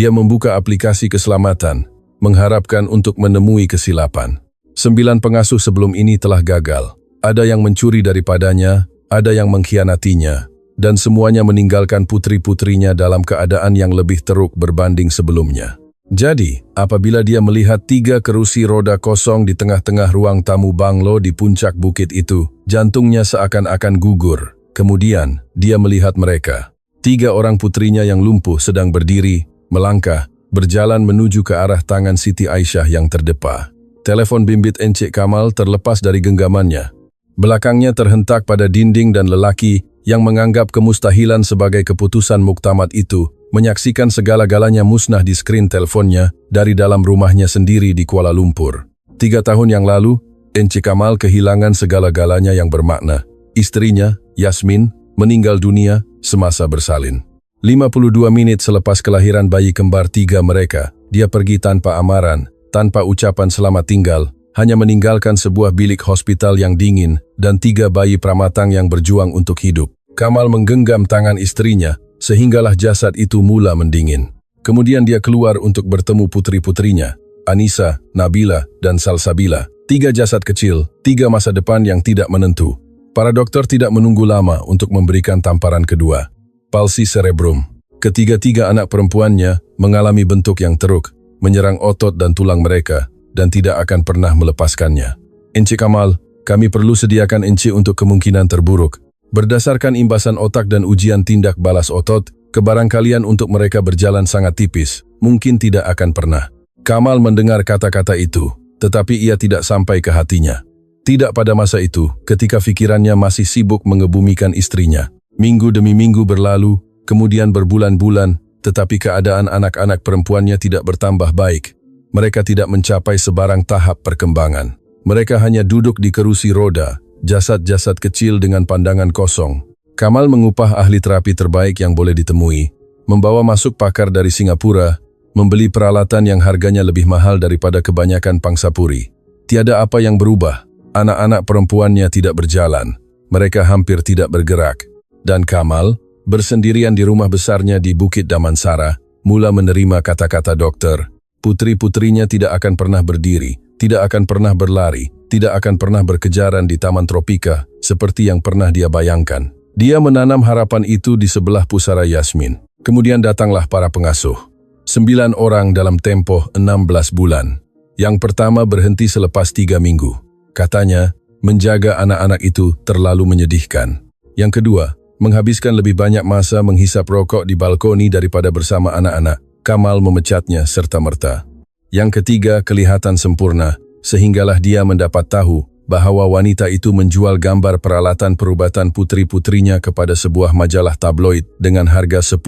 Dia membuka aplikasi keselamatan, mengharapkan untuk menemui kesilapan. 9 pengasuh sebelum ini telah gagal. Ada yang mencuri daripadanya, ada yang mengkhianatinya, dan semuanya meninggalkan putri-putrinya dalam keadaan yang lebih teruk berbanding sebelumnya. Jadi, apabila dia melihat 3 kerusi roda kosong di tengah-tengah ruang tamu banglo di puncak bukit itu, jantungnya seakan-akan gugur. Kemudian, dia melihat mereka. 3 orang putrinya yang lumpuh sedang berdiri, melangkah, berjalan menuju ke arah tangan Siti Aisyah yang terdepa. Telepon bimbit Encik Kamal terlepas dari genggamannya. Belakangnya terhentak pada dinding dan lelaki yang menganggap kemustahilan sebagai keputusan muktamad itu, menyaksikan segala-galanya musnah di skrin teleponnya dari dalam rumahnya sendiri di Kuala Lumpur. 3 tahun yang lalu, Encik Kamal kehilangan segala-galanya yang bermakna. Istrinya, Yasmin, meninggal dunia semasa bersalin. 52 menit selepas kelahiran bayi kembar 3 mereka, dia pergi tanpa amaran, tanpa ucapan selamat tinggal, hanya meninggalkan sebuah bilik hospital yang dingin dan 3 bayi pramatang yang berjuang untuk hidup. Kamal menggenggam tangan istrinya, sehinggalah jasad itu mula mendingin. Kemudian dia keluar untuk bertemu putri-putrinya, Anissa, Nabila, dan Salsabila. 3 jasad kecil, 3 masa depan yang tidak menentu. Para dokter tidak menunggu lama untuk memberikan tamparan kedua. Palsi cerebrum. Ketiga-tiga anak perempuannya mengalami bentuk yang teruk, menyerang otot dan tulang mereka, dan tidak akan pernah melepaskannya. Encik Kamal, kami perlu sediakan Encik untuk kemungkinan terburuk. Berdasarkan imbasan otak dan ujian tindak balas otot, kebarangkalian untuk mereka berjalan sangat tipis, mungkin tidak akan pernah. Kamal mendengar kata-kata itu, tetapi ia tidak sampai ke hatinya. Tidak pada masa itu, ketika pikirannya masih sibuk mengebumikan istrinya. Minggu demi minggu berlalu, kemudian berbulan-bulan, tetapi keadaan anak-anak perempuannya tidak bertambah baik. Mereka tidak mencapai sebarang tahap perkembangan. Mereka hanya duduk di kerusi roda, jasad-jasad kecil dengan pandangan kosong. Kamal mengupah ahli terapi terbaik yang boleh ditemui, membawa masuk pakar dari Singapura, membeli peralatan yang harganya lebih mahal daripada kebanyakan pangsapuri. Tiada apa yang berubah. Anak-anak perempuannya tidak berjalan. Mereka hampir tidak bergerak. Dan Kamal, bersendirian di rumah besarnya di Bukit Damansara, mula menerima kata-kata dokter. Putri-putrinya tidak akan pernah berdiri, tidak akan pernah berlari, tidak akan pernah berkejaran di Taman Tropika, seperti yang pernah dia bayangkan. Dia menanam harapan itu di sebelah pusara Yasmin. Kemudian datanglah para pengasuh. 9 orang dalam tempo 16 bulan. Yang pertama berhenti selepas 3 minggu. Katanya, menjaga anak-anak itu terlalu menyedihkan. Yang kedua, menghabiskan lebih banyak masa menghisap rokok di balkoni daripada bersama anak-anak. Kamal memecatnya serta-merta. Yang ketiga, kelihatan sempurna, sehinggalah dia mendapat tahu bahwa wanita itu menjual gambar peralatan perubatan putri-putrinya kepada sebuah majalah tabloid dengan harga 10.000.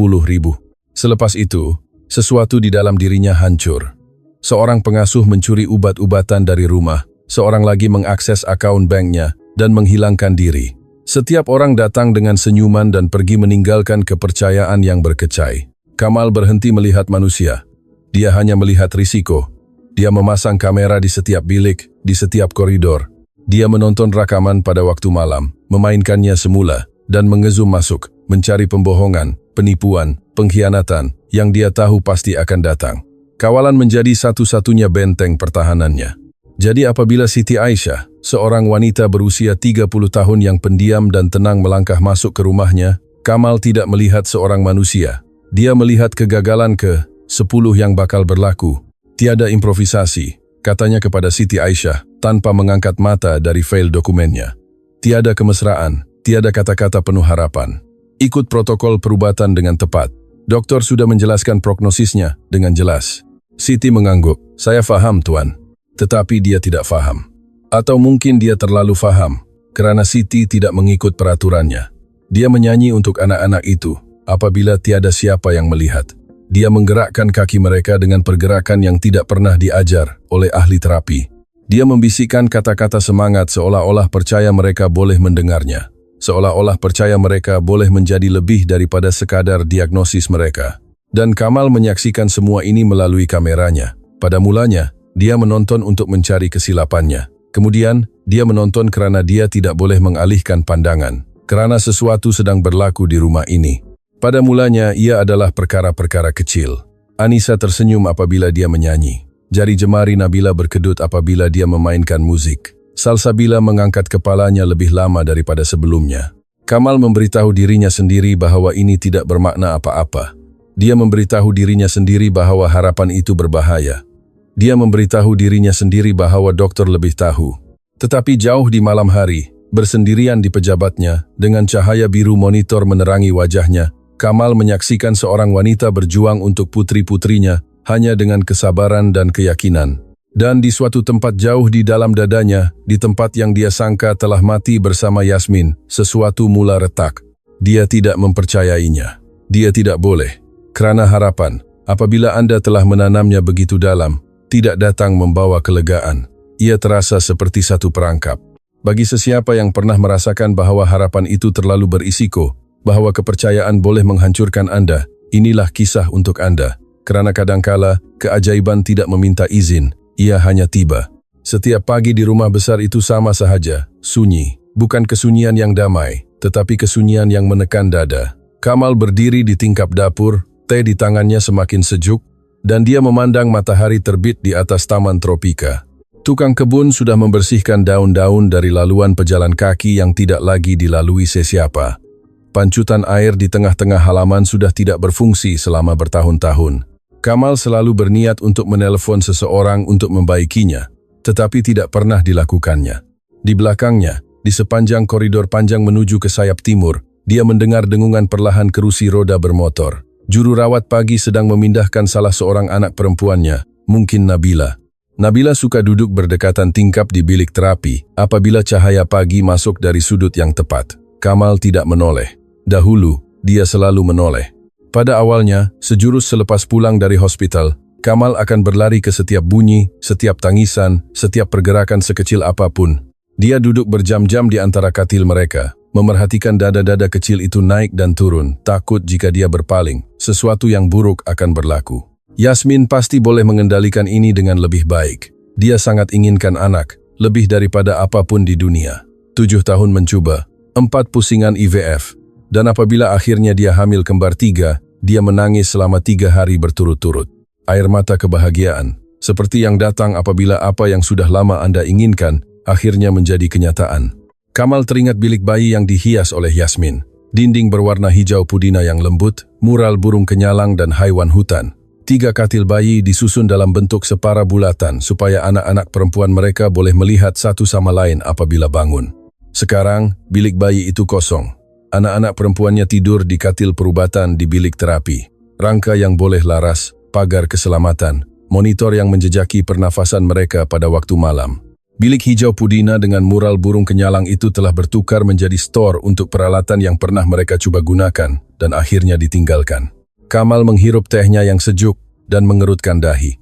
Selepas itu, sesuatu di dalam dirinya hancur. Seorang pengasuh mencuri ubat-ubatan dari rumah, seorang lagi mengakses akaun banknya dan menghilangkan diri. Setiap orang datang dengan senyuman dan pergi meninggalkan kepercayaan yang berkecai. Kamal berhenti melihat manusia. Dia hanya melihat risiko. Dia memasang kamera di setiap bilik, di setiap koridor. Dia menonton rakaman pada waktu malam, memainkannya semula, dan mengezum masuk, mencari pembohongan, penipuan, pengkhianatan, yang dia tahu pasti akan datang. Kawalan menjadi satu-satunya benteng pertahanannya. Jadi apabila Siti Aisyah, seorang wanita berusia 30 tahun yang pendiam dan tenang melangkah masuk ke rumahnya, Kamal tidak melihat seorang manusia. Dia melihat kegagalan ke-10 yang bakal berlaku. Tiada improvisasi, katanya kepada Siti Aisyah, tanpa mengangkat mata dari file dokumennya. Tiada kemesraan, tiada kata-kata penuh harapan. Ikut protokol perubatan dengan tepat. Dokter sudah menjelaskan prognosisnya dengan jelas. Siti mengangguk, saya faham tuan. Tetapi dia tidak faham. Atau mungkin dia terlalu faham, karena Siti tidak mengikut peraturannya. Dia menyanyi untuk anak-anak itu, apabila tiada siapa yang melihat. Dia menggerakkan kaki mereka dengan pergerakan yang tidak pernah diajar oleh ahli terapi. Dia membisikkan kata-kata semangat seolah-olah percaya mereka boleh mendengarnya. Seolah-olah percaya mereka boleh menjadi lebih daripada sekadar diagnosis mereka. Dan Kamal menyaksikan semua ini melalui kameranya. Pada mulanya, dia menonton untuk mencari kesilapannya. Kemudian, dia menonton karena dia tidak boleh mengalihkan pandangan, karena sesuatu sedang berlaku di rumah ini. Pada mulanya, ia adalah perkara-perkara kecil. Anissa tersenyum apabila dia menyanyi. Jari jemari Nabila berkedut apabila dia memainkan musik. Salsabila mengangkat kepalanya lebih lama daripada sebelumnya. Kamal memberitahu dirinya sendiri bahwa ini tidak bermakna apa-apa. Dia memberitahu dirinya sendiri bahwa harapan itu berbahaya. Dia memberitahu dirinya sendiri bahwa dokter lebih tahu. Tetapi jauh di malam hari, bersendirian di pejabatnya, dengan cahaya biru monitor menerangi wajahnya, Kamal menyaksikan seorang wanita berjuang untuk putri-putrinya hanya dengan kesabaran dan keyakinan. Dan di suatu tempat jauh di dalam dadanya, di tempat yang dia sangka telah mati bersama Yasmin, sesuatu mula retak. Dia tidak mempercayainya. Dia tidak boleh. Kerana harapan, apabila Anda telah menanamnya begitu dalam, tidak datang membawa kelegaan. Ia terasa seperti satu perangkap. Bagi sesiapa yang pernah merasakan bahwa harapan itu terlalu berisiko, bahwa kepercayaan boleh menghancurkan Anda, inilah kisah untuk Anda. Kerana kadangkala, keajaiban tidak meminta izin. Ia hanya tiba. Setiap pagi di rumah besar itu sama sahaja, sunyi. Bukan kesunyian yang damai, tetapi kesunyian yang menekan dada. Kamal berdiri di tingkap dapur, teh di tangannya semakin sejuk, dan dia memandang matahari terbit di atas taman tropika. Tukang kebun sudah membersihkan daun-daun dari laluan pejalan kaki yang tidak lagi dilalui sesiapa. Pancutan air di tengah-tengah halaman sudah tidak berfungsi selama bertahun-tahun. Kamal selalu berniat untuk menelepon seseorang untuk membaikinya, tetapi tidak pernah dilakukannya. Di belakangnya, di sepanjang koridor panjang menuju ke sayap timur, dia mendengar dengungan perlahan kerusi roda bermotor. Juru rawat pagi sedang memindahkan salah seorang anak perempuannya, mungkin Nabila. Nabila suka duduk berdekatan tingkap di bilik terapi apabila cahaya pagi masuk dari sudut yang tepat. Kamal tidak menoleh. Dahulu, dia selalu menoleh. Pada awalnya, sejurus selepas pulang dari hospital, Kamal akan berlari ke setiap bunyi, setiap tangisan, setiap pergerakan sekecil apapun. Dia duduk berjam-jam di antara katil mereka, memerhatikan dada-dada kecil itu naik dan turun, takut jika dia berpaling, sesuatu yang buruk akan berlaku. Yasmin pasti boleh mengendalikan ini dengan lebih baik. Dia sangat inginkan anak, lebih daripada apapun di dunia. 7 tahun mencoba, 4 pusingan IVF. Dan apabila akhirnya dia hamil kembar 3, dia menangis selama 3 hari berturut-turut. Air mata kebahagiaan, seperti yang datang apabila apa yang sudah lama Anda inginkan, akhirnya menjadi kenyataan. Kamal teringat bilik bayi yang dihias oleh Yasmin. Dinding berwarna hijau pudina yang lembut, mural burung kenyalang dan haiwan hutan. 3 katil bayi disusun dalam bentuk separa bulatan supaya anak-anak perempuan mereka boleh melihat satu sama lain apabila bangun. Sekarang, bilik bayi itu kosong. Anak-anak perempuannya tidur di katil perubatan di bilik terapi. Rangka yang boleh laras, pagar keselamatan, monitor yang menjejaki pernafasan mereka pada waktu malam. Bilik hijau pudina dengan mural burung kenyalang itu telah bertukar menjadi stor untuk peralatan yang pernah mereka coba gunakan dan akhirnya ditinggalkan. Kamal menghirup tehnya yang sejuk dan mengerutkan dahi.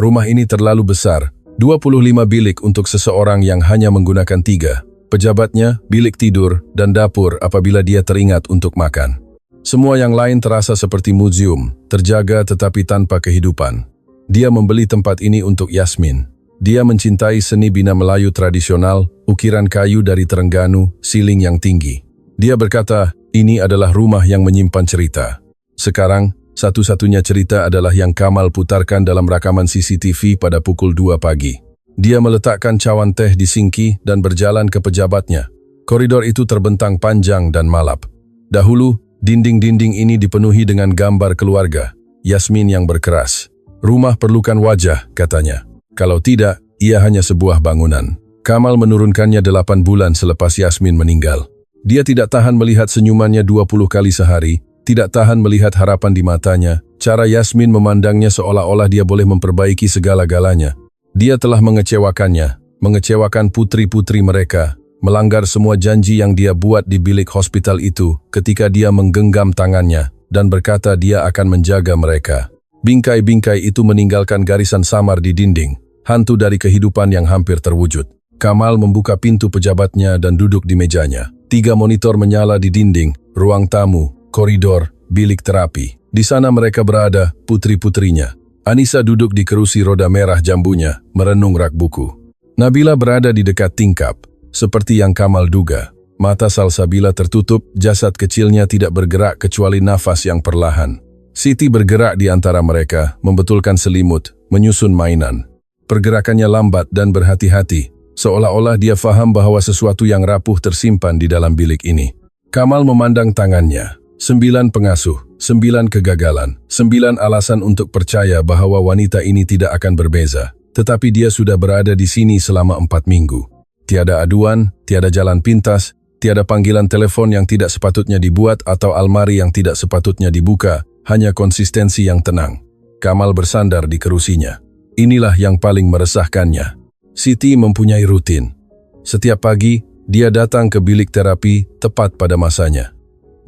Rumah ini terlalu besar, 25 bilik untuk seseorang yang hanya menggunakan 3. Pejabatnya, bilik tidur, dan dapur apabila dia teringat untuk makan. Semua yang lain terasa seperti museum, terjaga tetapi tanpa kehidupan. Dia membeli tempat ini untuk Yasmin. Dia mencintai seni Bina Melayu tradisional, ukiran kayu dari Terengganu, siling yang tinggi. Dia berkata, ini adalah rumah yang menyimpan cerita. Sekarang, satu-satunya cerita adalah yang Kamal putarkan dalam rakaman CCTV pada pukul 2 pagi. Dia meletakkan cawan teh di sinki dan berjalan ke pejabatnya. Koridor itu terbentang panjang dan malap. Dahulu, dinding-dinding ini dipenuhi dengan gambar keluarga. Yasmin yang berkeras. Rumah perlukan wajah, katanya. Kalau tidak, ia hanya sebuah bangunan. Kamal menurunkannya 8 bulan selepas Yasmin meninggal. Dia tidak tahan melihat senyumannya 20 kali sehari, tidak tahan melihat harapan di matanya. Cara Yasmin memandangnya seolah-olah dia boleh memperbaiki segala-galanya. Dia telah mengecewakan putri-putri mereka, melanggar semua janji yang dia buat di bilik hospital itu ketika dia menggenggam tangannya dan berkata dia akan menjaga mereka. Bingkai-bingkai itu meninggalkan garisan samar di dinding, hantu dari kehidupan yang hampir terwujud. Kamal membuka pintu pejabatnya dan duduk di mejanya. 3 monitor menyala di dinding, ruang tamu, koridor, bilik terapi. Di sana mereka berada, putri-putrinya. Anissa duduk di kerusi roda merah jambunya, merenung rak buku. Nabila berada di dekat tingkap, seperti yang Kamal duga. Mata Salsabila tertutup, jasad kecilnya tidak bergerak kecuali nafas yang perlahan. Siti bergerak di antara mereka, membetulkan selimut, menyusun mainan. Pergerakannya lambat dan berhati-hati, seolah-olah dia faham bahwa sesuatu yang rapuh tersimpan di dalam bilik ini. Kamal memandang tangannya. 9 pengasuh, 9 kegagalan, 9 alasan untuk percaya bahwa wanita ini tidak akan berbeza. Tetapi dia sudah berada di sini selama 4 minggu. Tiada aduan, tiada jalan pintas, tiada panggilan telepon yang tidak sepatutnya dibuat atau almari yang tidak sepatutnya dibuka, hanya konsistensi yang tenang. Kamal bersandar di kerusinya. Inilah yang paling meresahkannya. Siti mempunyai rutin. Setiap pagi, dia datang ke bilik terapi tepat pada masanya.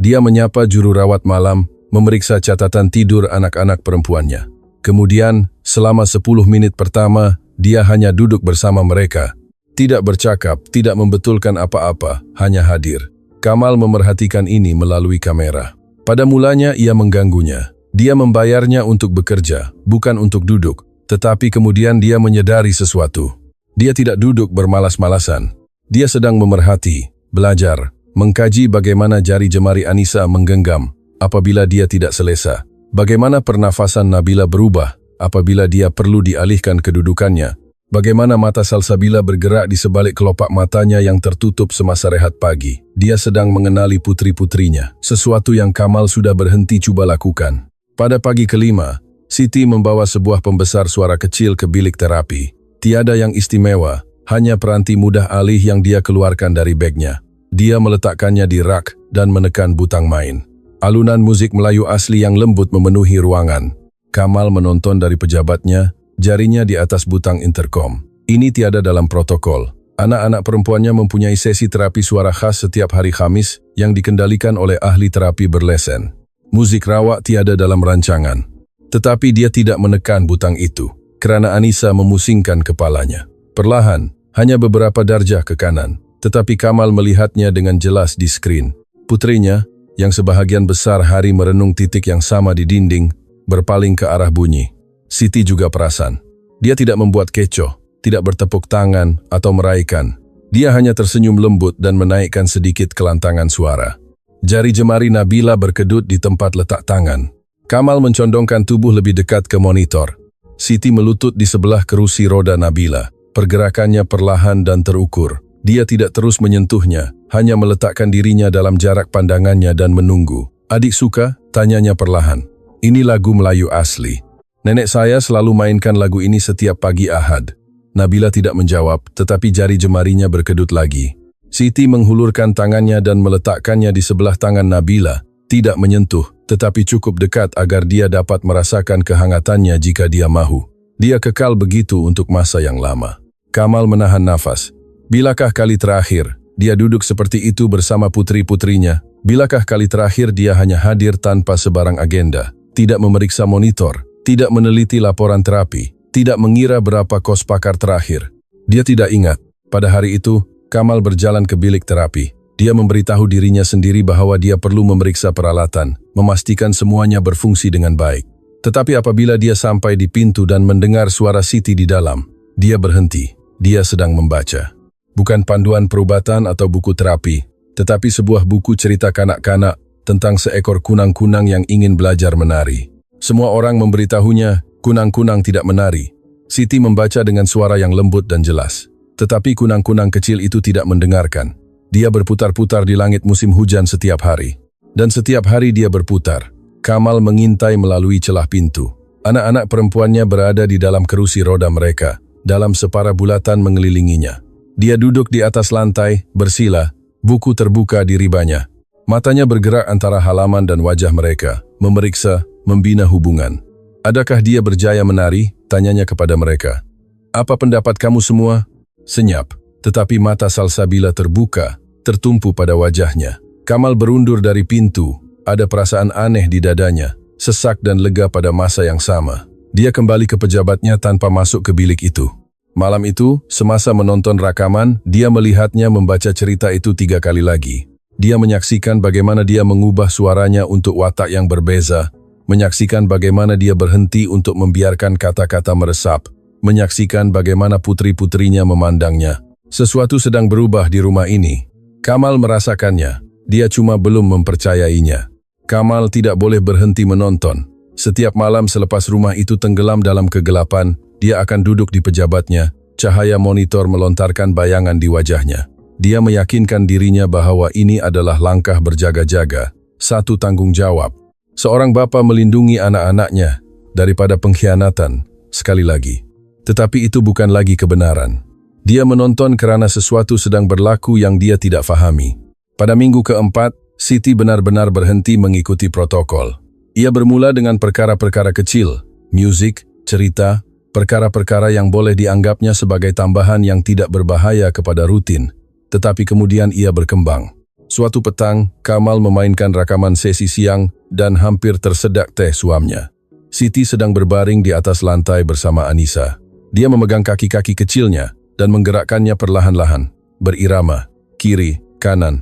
Dia menyapa juru rawat malam, memeriksa catatan tidur anak-anak perempuannya. Kemudian, selama 10 menit pertama, dia hanya duduk bersama mereka. Tidak bercakap, tidak membetulkan apa-apa, hanya hadir. Kamal memerhatikan ini melalui kamera. Pada mulanya ia mengganggunya. Dia membayarnya untuk bekerja, bukan untuk duduk. Tetapi kemudian dia menyadari sesuatu. Dia tidak duduk bermalas-malasan. Dia sedang memerhati, belajar, mengkaji bagaimana jari jemari Anissa menggenggam apabila dia tidak selesa. Bagaimana pernafasan Nabila berubah apabila dia perlu dialihkan kedudukannya. Bagaimana mata Salsabila bergerak di sebalik kelopak matanya yang tertutup semasa rehat pagi. Dia sedang mengenali putri-putrinya, sesuatu yang Kamal sudah berhenti coba lakukan. Pada pagi kelima, Siti membawa sebuah pembesar suara kecil ke bilik terapi. Tiada yang istimewa, hanya peranti mudah alih yang dia keluarkan dari bagnya. Dia meletakkannya di rak dan menekan butang main. Alunan musik Melayu asli yang lembut memenuhi ruangan. Kamal menonton dari pejabatnya, jarinya di atas butang interkom. Ini tiada dalam protokol. Anak-anak perempuannya mempunyai sesi terapi suara khas setiap hari Khamis yang dikendalikan oleh ahli terapi berlesen. Musik rawak tiada dalam rancangan. Tetapi dia tidak menekan butang itu, kerana Anissa memusingkan kepalanya. Perlahan, hanya beberapa darjah ke kanan, tetapi Kamal melihatnya dengan jelas di skrin. Putrinya, yang sebahagian besar hari merenung titik yang sama di dinding, berpaling ke arah bunyi. Siti juga perasan. Dia tidak membuat kecoh, tidak bertepuk tangan atau meraikan. Dia hanya tersenyum lembut dan menaikkan sedikit kelantangan suara. Jari jemari Nabila berkedut di tempat letak tangan. Kamal mencondongkan tubuh lebih dekat ke monitor. Siti melutut di sebelah kerusi roda Nabila. Pergerakannya perlahan dan terukur. Dia tidak terus menyentuhnya, hanya meletakkan dirinya dalam jarak pandangannya dan menunggu. "Adik suka?" tanyanya perlahan. "Ini lagu Melayu asli. Nenek saya selalu mainkan lagu ini setiap pagi Ahad." Nabila tidak menjawab, tetapi jari jemarinya berkedut lagi. Siti menghulurkan tangannya dan meletakkannya di sebelah tangan Nabila. Tidak menyentuh, tetapi cukup dekat agar dia dapat merasakan kehangatannya jika dia mahu. Dia kekal begitu untuk masa yang lama. Kamal menahan nafas. Bilakah kali terakhir dia duduk seperti itu bersama putri-putrinya? Bilakah kali terakhir dia hanya hadir tanpa sebarang agenda, tidak memeriksa monitor, tidak meneliti laporan terapi, tidak mengira berapa kos pakar terakhir? Dia tidak ingat. Pada hari itu, Kamal berjalan ke bilik terapi. Dia memberitahu dirinya sendiri bahwa dia perlu memeriksa peralatan, memastikan semuanya berfungsi dengan baik. Tetapi apabila dia sampai di pintu dan mendengar suara Siti di dalam, dia berhenti. Dia sedang membaca. Bukan panduan perubatan atau buku terapi, tetapi sebuah buku cerita kanak-kanak tentang seekor kunang-kunang yang ingin belajar menari. Semua orang memberitahunya, kunang-kunang tidak menari. Siti membaca dengan suara yang lembut dan jelas. Tetapi kunang-kunang kecil itu tidak mendengarkan. Dia berputar-putar di langit musim hujan setiap hari. Dan setiap hari dia berputar. Kamal mengintai melalui celah pintu. Anak-anak perempuannya berada di dalam kerusi roda mereka, dalam separa bulatan mengelilinginya. Dia duduk di atas lantai, bersila, buku terbuka di ribanya. Matanya bergerak antara halaman dan wajah mereka, memeriksa, membina hubungan. "Adakah dia berjaya menari?" tanyanya kepada mereka. "Apa pendapat kamu semua?" Senyap, tetapi mata Salsabila terbuka, tertumpu pada wajahnya. Kamal berundur dari pintu, ada perasaan aneh di dadanya, sesak dan lega pada masa yang sama. Dia kembali ke pejabatnya tanpa masuk ke bilik itu. Malam itu, semasa menonton rakaman, dia melihatnya membaca cerita itu 3 kali lagi. Dia menyaksikan bagaimana dia mengubah suaranya untuk watak yang berbeza, menyaksikan bagaimana dia berhenti untuk membiarkan kata-kata meresap, menyaksikan bagaimana putri-putrinya memandangnya. Sesuatu sedang berubah di rumah ini. Kamal merasakannya, dia cuma belum mempercayainya. Kamal tidak boleh berhenti menonton. Setiap malam selepas rumah itu tenggelam dalam kegelapan, dia akan duduk di pejabatnya, cahaya monitor melontarkan bayangan di wajahnya. Dia meyakinkan dirinya bahwa ini adalah langkah berjaga-jaga, satu tanggung jawab. Seorang bapa melindungi anak-anaknya daripada pengkhianatan, sekali lagi. Tetapi itu bukan lagi kebenaran. Dia menonton karena sesuatu sedang berlaku yang dia tidak fahami. Pada minggu keempat, Siti benar-benar berhenti mengikuti protokol. Ia bermula dengan perkara-perkara kecil, musik, cerita, perkara-perkara yang boleh dianggapnya sebagai tambahan yang tidak berbahaya kepada rutin. Tetapi kemudian ia berkembang. Suatu petang, Kamal memainkan rakaman sesi siang dan hampir tersedak teh suamnya. Siti sedang berbaring di atas lantai bersama Anissa. Dia memegang kaki-kaki kecilnya dan menggerakkannya perlahan-lahan, berirama, kiri, kanan,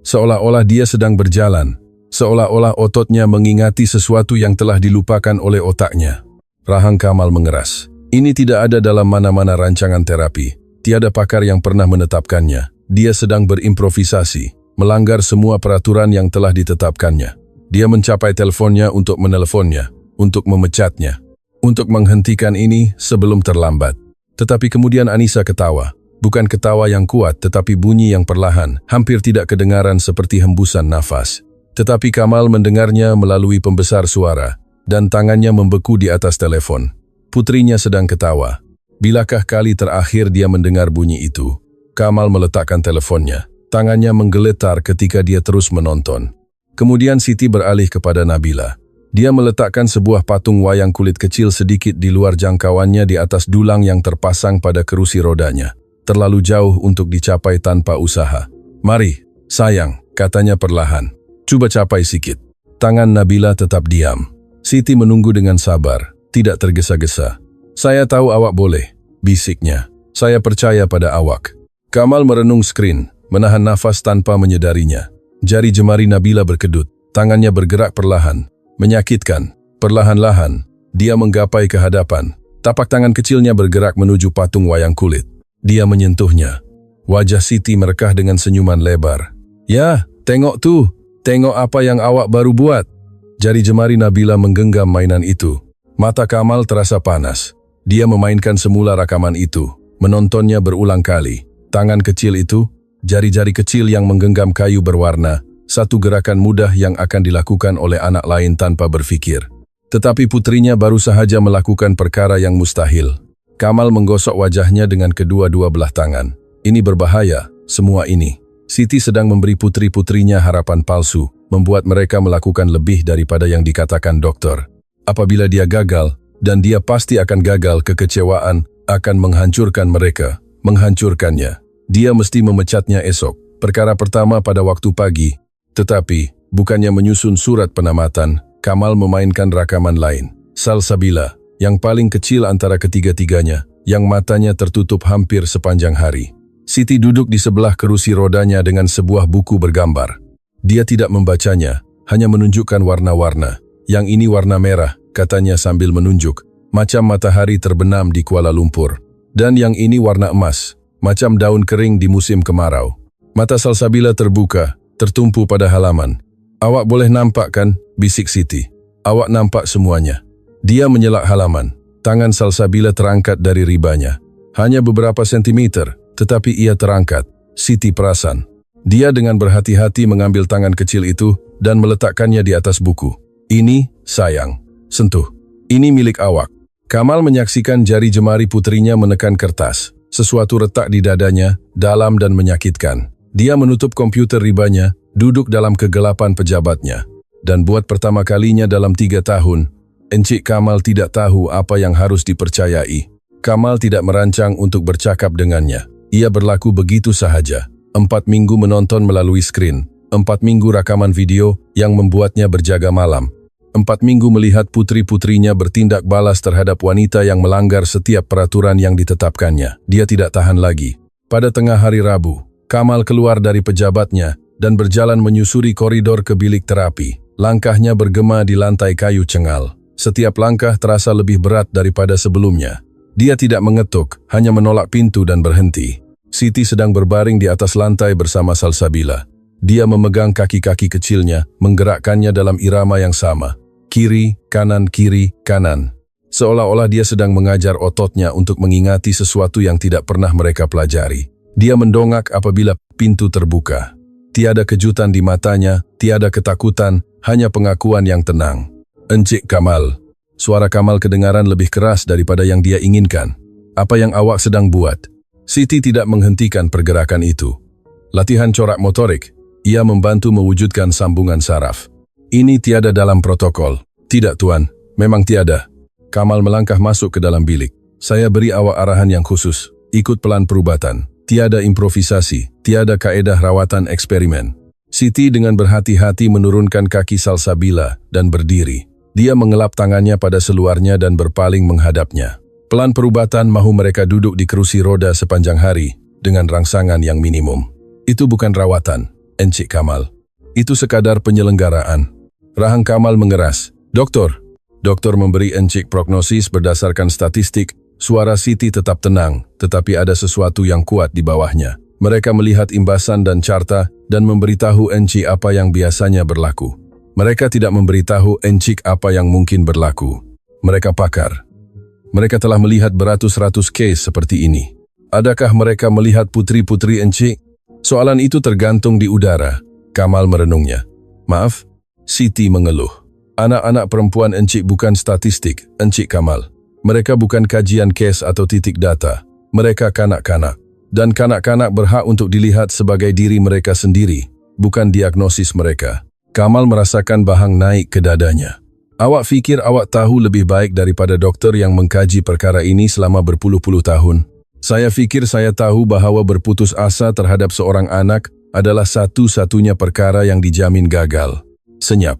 seolah-olah dia sedang berjalan. Seolah-olah ototnya mengingati sesuatu yang telah dilupakan oleh otaknya. Rahang Kamal mengeras. Ini tidak ada dalam mana-mana rancangan terapi. Tiada pakar yang pernah menetapkannya. Dia sedang berimprovisasi, melanggar semua peraturan yang telah ditetapkannya. Dia mencapai teleponnya untuk meneleponnya, untuk memecatnya, untuk menghentikan ini sebelum terlambat. Tetapi kemudian Anissa ketawa. Bukan ketawa yang kuat, tetapi bunyi yang perlahan, hampir tidak kedengaran seperti hembusan nafas. Tetapi Kamal mendengarnya melalui pembesar suara, dan tangannya membeku di atas telepon. Putrinya sedang ketawa. Bilakah kali terakhir dia mendengar bunyi itu? Kamal meletakkan teleponnya. Tangannya menggeletar ketika dia terus menonton. Kemudian Siti beralih kepada Nabila. Dia meletakkan sebuah patung wayang kulit kecil sedikit di luar jangkauannya di atas dulang yang terpasang pada kerusi rodanya. Terlalu jauh untuk dicapai tanpa usaha. "Mari, sayang," katanya perlahan. "Coba capai sikit." Tangan Nabila tetap diam. Siti menunggu dengan sabar, tidak tergesa-gesa. "Saya tahu awak boleh," bisiknya. "Saya percaya pada awak." Kamal merenung skrin, menahan nafas tanpa menyadarinya. Jari jemari Nabila berkedut, tangannya bergerak perlahan, menyakitkan. Perlahan-lahan, dia menggapai ke hadapan. Tapak tangan kecilnya bergerak menuju patung wayang kulit. Dia menyentuhnya. Wajah Siti merekah dengan senyuman lebar. "Ya, tengok tuh. Tengok apa yang awak baru buat." Jari jemari Nabila menggenggam mainan itu. Mata Kamal terasa panas. Dia memainkan semula rakaman itu, menontonnya berulang kali. Tangan kecil itu, jari-jari kecil yang menggenggam kayu berwarna, satu gerakan mudah yang akan dilakukan oleh anak lain tanpa berpikir. Tetapi putrinya baru sahaja melakukan perkara yang mustahil. Kamal menggosok wajahnya dengan kedua-dua belah tangan. Ini berbahaya, semua ini. Siti sedang memberi putri-putrinya harapan palsu, membuat mereka melakukan lebih daripada yang dikatakan dokter. Apabila dia gagal, dan dia pasti akan gagal, kekecewaan akan menghancurkan mereka, menghancurkannya. Dia mesti memecatnya esok, perkara pertama pada waktu pagi. Tetapi, bukannya menyusun surat penamatan, Kamal memainkan rakaman lain. Salsabila, yang paling kecil antara ketiga-tiganya, yang matanya tertutup hampir sepanjang hari. Siti duduk di sebelah kerusi rodanya dengan sebuah buku bergambar. Dia tidak membacanya, hanya menunjukkan warna-warna. "Yang ini warna merah," katanya sambil menunjuk, "macam matahari terbenam di Kuala Lumpur. Dan yang ini warna emas, macam daun kering di musim kemarau." Mata Salsabila terbuka, tertumpu pada halaman. "Awak boleh nampak kan?" bisik Siti. "Awak nampak semuanya." Dia menyelak halaman. Tangan Salsabila terangkat dari ribanya. Hanya beberapa sentimeter, tetapi ia terangkat. Siti perasan. Dia dengan berhati-hati mengambil tangan kecil itu dan meletakkannya di atas buku. "Ini, sayang. Sentuh. Ini milik awak." Kamal menyaksikan jari jemari putrinya menekan kertas. Sesuatu retak di dadanya, dalam dan menyakitkan. Dia menutup komputer ribanya, duduk dalam kegelapan pejabatnya. Dan buat pertama kalinya dalam 3 tahun, Encik Kamal tidak tahu apa yang harus dipercayai. Kamal tidak merancang untuk bercakap dengannya. Ia berlaku begitu sahaja. 4 minggu menonton melalui skrin. 4 minggu rakaman video yang membuatnya berjaga malam. 4 minggu melihat putri-putrinya bertindak balas terhadap wanita yang melanggar setiap peraturan yang ditetapkannya. Dia tidak tahan lagi. Pada tengah hari Rabu, Kamal keluar dari pejabatnya dan berjalan menyusuri koridor ke bilik terapi. Langkahnya bergema di lantai kayu cengal. Setiap langkah terasa lebih berat daripada sebelumnya. Dia tidak mengetuk, hanya menolak pintu dan berhenti. Siti sedang berbaring di atas lantai bersama Salsabila. Dia memegang kaki-kaki kecilnya, menggerakkannya dalam irama yang sama. Kiri, kanan. Seolah-olah dia sedang mengajar ototnya untuk mengingati sesuatu yang tidak pernah mereka pelajari. Dia mendongak apabila pintu terbuka. Tiada kejutan di matanya, tiada ketakutan, hanya pengakuan yang tenang. "Encik Kamal." Suara Kamal kedengaran lebih keras daripada yang dia inginkan. "Apa yang awak sedang buat?" Siti tidak menghentikan pergerakan itu. "Latihan corak motorik." Ia membantu mewujudkan sambungan saraf. "Ini tiada dalam protokol." "Tidak, Tuan, memang tiada." Kamal melangkah masuk ke dalam bilik. "Saya beri awak arahan yang khusus. Ikut pelan perubatan. Tiada improvisasi, tiada kaedah rawatan eksperimen." Siti dengan berhati-hati menurunkan kaki Salsabila dan berdiri. Dia mengelap tangannya pada seluarnya dan berpaling menghadapnya. Pelan perubatan mahu mereka duduk di kerusi roda sepanjang hari dengan rangsangan yang minimum. "Itu bukan rawatan, Encik Kamal. Itu sekadar penyelenggaraan." Rahang Kamal mengeras. "Doktor." Doktor memberi Encik prognosis berdasarkan statistik. Suara Siti tetap tenang, tetapi ada sesuatu yang kuat di bawahnya. Mereka melihat imbasan dan carta dan memberitahu Encik apa yang biasanya berlaku. Mereka tidak memberitahu Encik apa yang mungkin berlaku. Mereka pakar. Mereka telah melihat beratus-ratus case seperti ini. Adakah mereka melihat putri-putri Encik? Soalan itu tergantung di udara. Kamal merenungnya. "Maaf?" Siti mengeluh. "Anak-anak perempuan Encik bukan statistik, Encik Kamal. Mereka bukan kajian case atau titik data. Mereka kanak-kanak. Dan kanak-kanak berhak untuk dilihat sebagai diri mereka sendiri, bukan diagnosis mereka." Kamal merasakan bahang naik ke dadanya. "Awak fikir awak tahu lebih baik daripada dokter yang mengkaji perkara ini selama berpuluh-puluh tahun? Saya fikir saya tahu bahawa berputus asa terhadap seorang anak adalah satu-satunya perkara yang dijamin gagal." Senyap.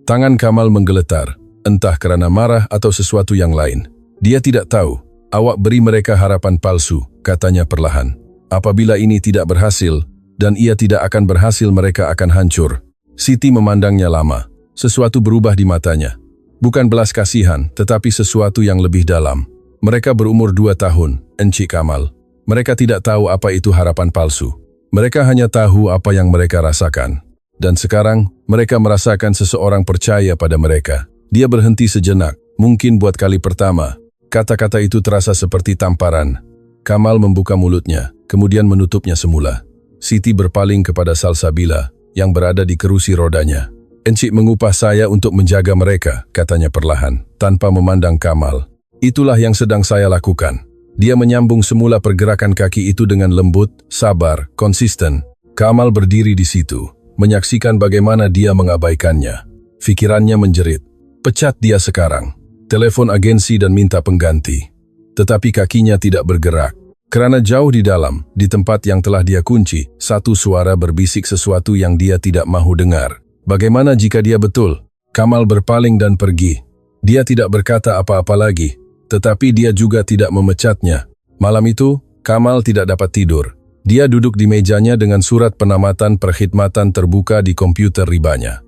Tangan Kamal menggeletar, entah kerana marah atau sesuatu yang lain. Dia tidak tahu. "Awak beri mereka harapan palsu," katanya perlahan. "Apabila ini tidak berhasil, dan ia tidak akan berhasil, mereka akan hancur." Siti memandangnya lama. Sesuatu berubah di matanya. Bukan belas kasihan, tetapi sesuatu yang lebih dalam. "Mereka berumur 2 tahun, Encik Kamal. Mereka tidak tahu apa itu harapan palsu. Mereka hanya tahu apa yang mereka rasakan. Dan sekarang, mereka merasakan seseorang percaya pada mereka." Dia berhenti sejenak, mungkin buat kali pertama. Kata-kata itu terasa seperti tamparan. Kamal membuka mulutnya, kemudian menutupnya semula. Siti berpaling kepada Salsabila, yang berada di kerusi rodanya. "Encik mengupah saya untuk menjaga mereka," katanya perlahan, tanpa memandang Kamal. "Itulah yang sedang saya lakukan." Dia menyambung semula pergerakan kaki itu dengan lembut, sabar, konsisten. Kamal berdiri di situ, menyaksikan bagaimana dia mengabaikannya. Fikirannya menjerit, "Pecat dia sekarang. Telepon agensi dan minta pengganti." Tetapi kakinya tidak bergerak. Kerana jauh di dalam, di tempat yang telah dia kunci, satu suara berbisik sesuatu yang dia tidak mahu dengar. Bagaimana jika dia betul? Kamal berpaling dan pergi. Dia tidak berkata apa-apa lagi, tetapi dia juga tidak memecatnya. Malam itu, Kamal tidak dapat tidur. Dia duduk di mejanya dengan surat penamatan perkhidmatan terbuka di komputer ribanya.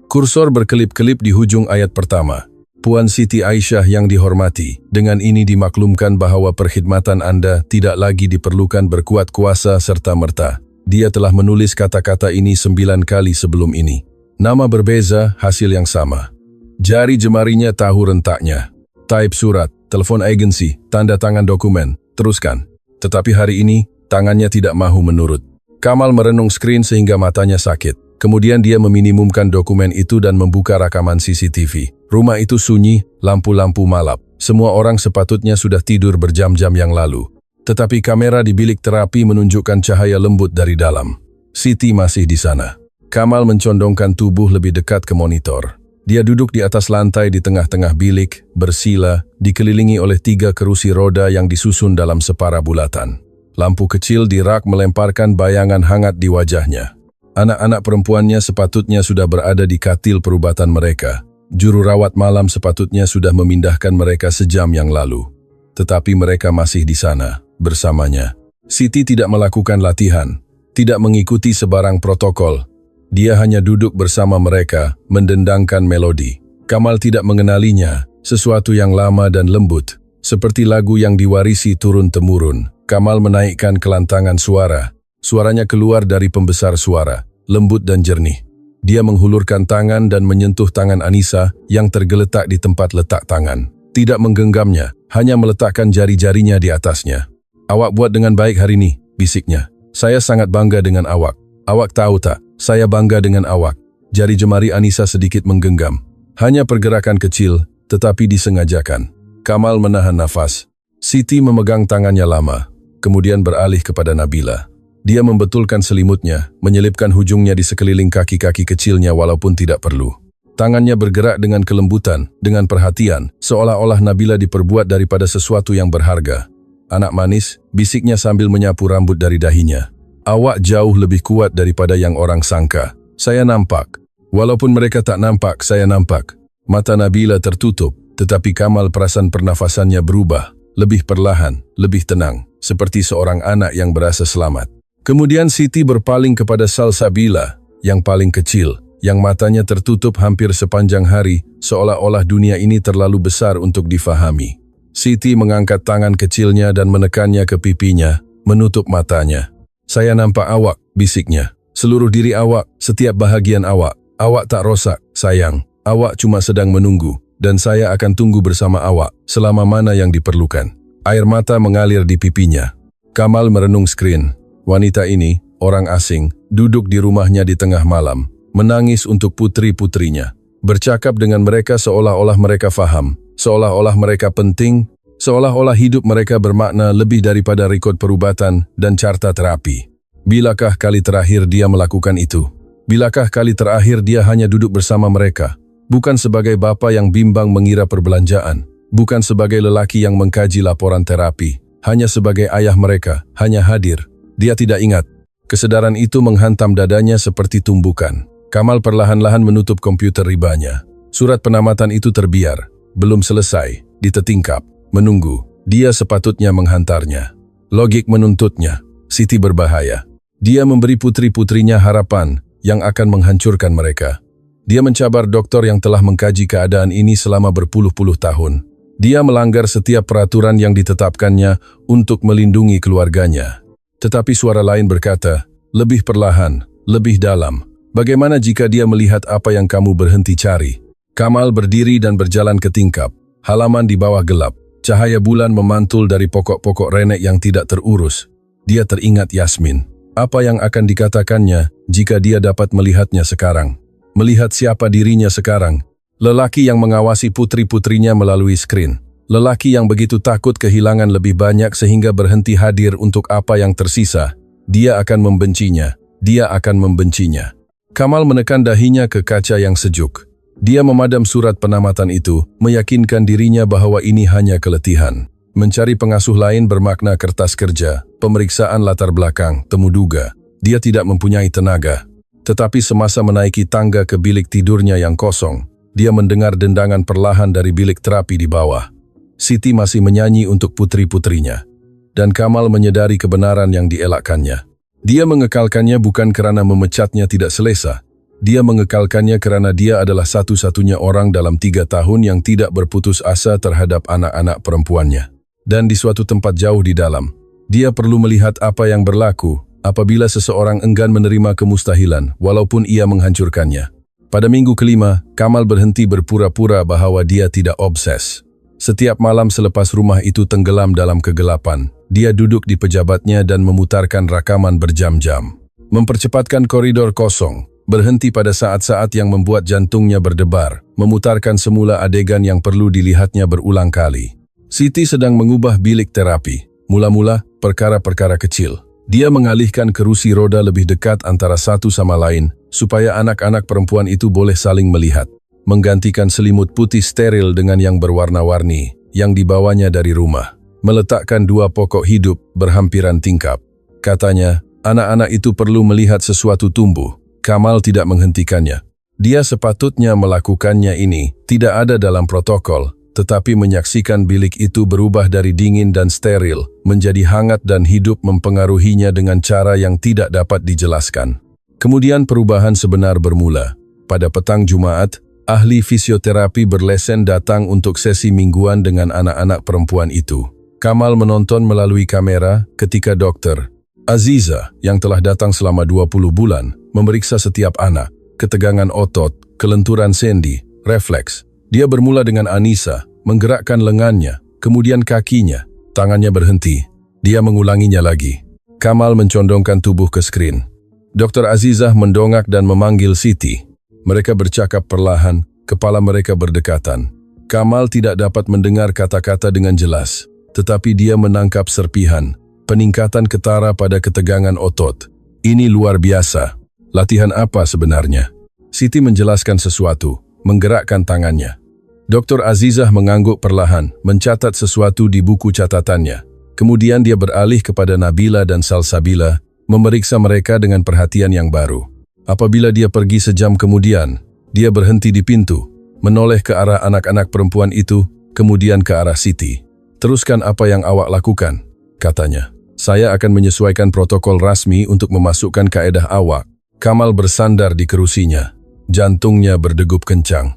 Kursor berkelip-kelip di hujung ayat pertama. "Puan Siti Aisyah yang dihormati, dengan ini dimaklumkan bahawa perkhidmatan Anda tidak lagi diperlukan berkuat kuasa serta-merta." Dia telah menulis kata-kata ini 9 kali sebelum ini. Nama berbeza, hasil yang sama. Jari jemarinya tahu rentaknya. Type surat, telepon agensi, tanda tangan dokumen, teruskan. Tetapi hari ini, tangannya tidak mahu menurut. Kamal merenung skrin sehingga matanya sakit. Kemudian dia meminimumkan dokumen itu dan membuka rakaman CCTV. Rumah itu sunyi, lampu-lampu malap. Semua orang sepatutnya sudah tidur berjam-jam yang lalu. Tetapi kamera di bilik terapi menunjukkan cahaya lembut dari dalam. Siti masih di sana. Kamal mencondongkan tubuh lebih dekat ke monitor. Dia duduk di atas lantai di tengah-tengah bilik, bersila, dikelilingi oleh 3 kerusi roda yang disusun dalam separa bulatan. Lampu kecil di rak melemparkan bayangan hangat di wajahnya. Anak-anak perempuannya sepatutnya sudah berada di katil perubatan mereka. Juru rawat malam sepatutnya sudah memindahkan mereka sejam yang lalu. Tetapi mereka masih di sana, bersamanya. Siti tidak melakukan latihan, tidak mengikuti sebarang protokol. Dia hanya duduk bersama mereka, mendendangkan melodi. Kamal tidak mengenalinya, sesuatu yang lama dan lembut. Seperti lagu yang diwarisi turun-temurun. Kamal menaikkan kelantangan suara. Suaranya keluar dari pembesar suara, lembut dan jernih. Dia menghulurkan tangan dan menyentuh tangan Anissa yang tergeletak di tempat letak tangan. Tidak menggenggamnya, hanya meletakkan jari-jarinya di atasnya. "Awak buat dengan baik hari ini," bisiknya. "Saya sangat bangga dengan awak. Awak tahu tak, saya bangga dengan awak." Jari jemari Anissa sedikit menggenggam. Hanya pergerakan kecil, tetapi disengajakan. Kamal menahan nafas. Siti memegang tangannya lama, kemudian beralih kepada Nabila. Dia membetulkan selimutnya, menyelipkan hujungnya di sekeliling kaki-kaki kecilnya walaupun tidak perlu. Tangannya bergerak dengan kelembutan, dengan perhatian, seolah-olah Nabila diperbuat daripada sesuatu yang berharga. "Anak manis," bisiknya sambil menyapu rambut dari dahinya. "Awak jauh lebih kuat daripada yang orang sangka. Saya nampak. Walaupun mereka tak nampak, saya nampak." Mata Nabila tertutup, tetapi Kamal perasan pernafasannya berubah, lebih perlahan, lebih tenang, seperti seorang anak yang berasa selamat. Kemudian Siti berpaling kepada Salsabila, yang paling kecil, yang matanya tertutup hampir sepanjang hari, seolah-olah dunia ini terlalu besar untuk difahami. Siti mengangkat tangan kecilnya dan menekannya ke pipinya, menutup matanya. "Saya nampak awak," bisiknya. "Seluruh diri awak, setiap bahagian awak. Awak tak rosak, sayang. Awak cuma sedang menunggu, dan saya akan tunggu bersama awak, selama mana yang diperlukan." Air mata mengalir di pipinya. Kamal merenung skrin. Wanita ini, orang asing, duduk di rumahnya di tengah malam, menangis untuk putri-putrinya. Bercakap dengan mereka seolah-olah mereka faham, seolah-olah mereka penting, seolah-olah hidup mereka bermakna lebih daripada rekod perubatan dan carta terapi. Bilakah kali terakhir dia melakukan itu? Bilakah kali terakhir dia hanya duduk bersama mereka? Bukan sebagai bapa yang bimbang mengira perbelanjaan, bukan sebagai lelaki yang mengkaji laporan terapi, hanya sebagai ayah mereka, hanya hadir. Dia tidak ingat. Kesadaran itu menghantam dadanya seperti tumbukan. Kamal perlahan-lahan menutup komputer ribanya. Surat penamatan itu terbiar, belum selesai, ditetingkap, menunggu. Dia sepatutnya menghantarnya. Logik menuntutnya. Siti berbahaya. Dia memberi putri-putrinya harapan yang akan menghancurkan mereka. Dia mencabar dokter yang telah mengkaji keadaan ini selama berpuluh-puluh tahun. Dia melanggar setiap peraturan yang ditetapkannya untuk melindungi keluarganya. Tetapi suara lain berkata, "Lebih perlahan, lebih dalam. Bagaimana jika dia melihat apa yang kamu berhenti cari?" Kamal berdiri dan berjalan ke tingkap. Halaman di bawah gelap. Cahaya bulan memantul dari pokok-pokok renek yang tidak terurus. Dia teringat Yasmin. Apa yang akan dikatakannya jika dia dapat melihatnya sekarang? Melihat siapa dirinya sekarang? Lelaki yang mengawasi putri-putrinya melalui skrin. Lelaki yang begitu takut kehilangan lebih banyak sehingga berhenti hadir untuk apa yang tersisa. Dia akan membencinya. Dia akan membencinya. Kamal menekan dahinya ke kaca yang sejuk. Dia memadam surat penamatan itu, meyakinkan dirinya bahwa ini hanya keletihan. Mencari pengasuh lain bermakna kertas kerja, pemeriksaan latar belakang, temu duga. Dia tidak mempunyai tenaga. Tetapi semasa menaiki tangga ke bilik tidurnya yang kosong, dia mendengar dendangan perlahan dari bilik terapi di bawah. Siti masih menyanyi untuk putri-putrinya. Dan Kamal menyadari kebenaran yang dielakkannya. Dia mengekalkannya bukan karena memecatnya tidak selesa. Dia mengekalkannya karena dia adalah satu-satunya orang dalam 3 tahun yang tidak berputus asa terhadap anak-anak perempuannya. Dan di suatu tempat jauh di dalam, dia perlu melihat apa yang berlaku apabila seseorang enggan menerima kemustahilan, walaupun ia menghancurkannya. Pada minggu kelima, Kamal berhenti berpura-pura bahwa dia tidak obses. Setiap malam selepas rumah itu tenggelam dalam kegelapan, dia duduk di pejabatnya dan memutarkan rakaman berjam-jam. Mempercepatkan koridor kosong, berhenti pada saat-saat yang membuat jantungnya berdebar, memutarkan semula adegan yang perlu dilihatnya berulang kali. Siti sedang mengubah bilik terapi. Mula-mula, perkara-perkara kecil. Dia mengalihkan kerusi roda lebih dekat antara satu sama lain, supaya anak-anak perempuan itu boleh saling melihat. Menggantikan selimut putih steril dengan yang berwarna-warni, yang dibawanya dari rumah. Meletakkan 2 pokok hidup berhampiran tingkap. Katanya, anak-anak itu perlu melihat sesuatu tumbuh. Kamal tidak menghentikannya. Dia sepatutnya melakukannya ini, tidak ada dalam protokol, tetapi menyaksikan bilik itu berubah dari dingin dan steril, menjadi hangat dan hidup mempengaruhinya dengan cara yang tidak dapat dijelaskan. Kemudian perubahan sebenar bermula. Pada petang Jumat, ahli fisioterapi berlesen datang untuk sesi mingguan dengan anak-anak perempuan itu. Kamal menonton melalui kamera ketika dokter Aziza, yang telah datang selama 20 bulan, memeriksa setiap anak. ketegangan otot, kelenturan sendi, refleks. Dia bermula dengan Anissa, menggerakkan lengannya, kemudian kakinya, tangannya berhenti. Dia mengulanginya lagi. Kamal mencondongkan tubuh ke skrin. Dr. Azizah mendongak dan memanggil Siti. Mereka bercakap perlahan, kepala mereka berdekatan. Kamal tidak dapat mendengar kata-kata dengan jelas, tetapi dia menangkap serpihan, peningkatan ketara pada ketegangan otot. Ini luar biasa. Latihan apa sebenarnya? Siti menjelaskan sesuatu, menggerakkan tangannya. Dr. Azizah mengangguk perlahan, mencatat sesuatu di buku catatannya. Kemudian dia beralih kepada Nabila dan Salsabila, memeriksa mereka dengan perhatian yang baru. Apabila dia pergi sejam kemudian, dia berhenti di pintu, menoleh ke arah anak-anak perempuan itu, kemudian ke arah Siti. "Teruskan apa yang awak lakukan," katanya. "Saya akan menyesuaikan protokol rasmi untuk memasukkan kaedah awak." Kamal bersandar di kerusinya. Jantungnya berdegup kencang.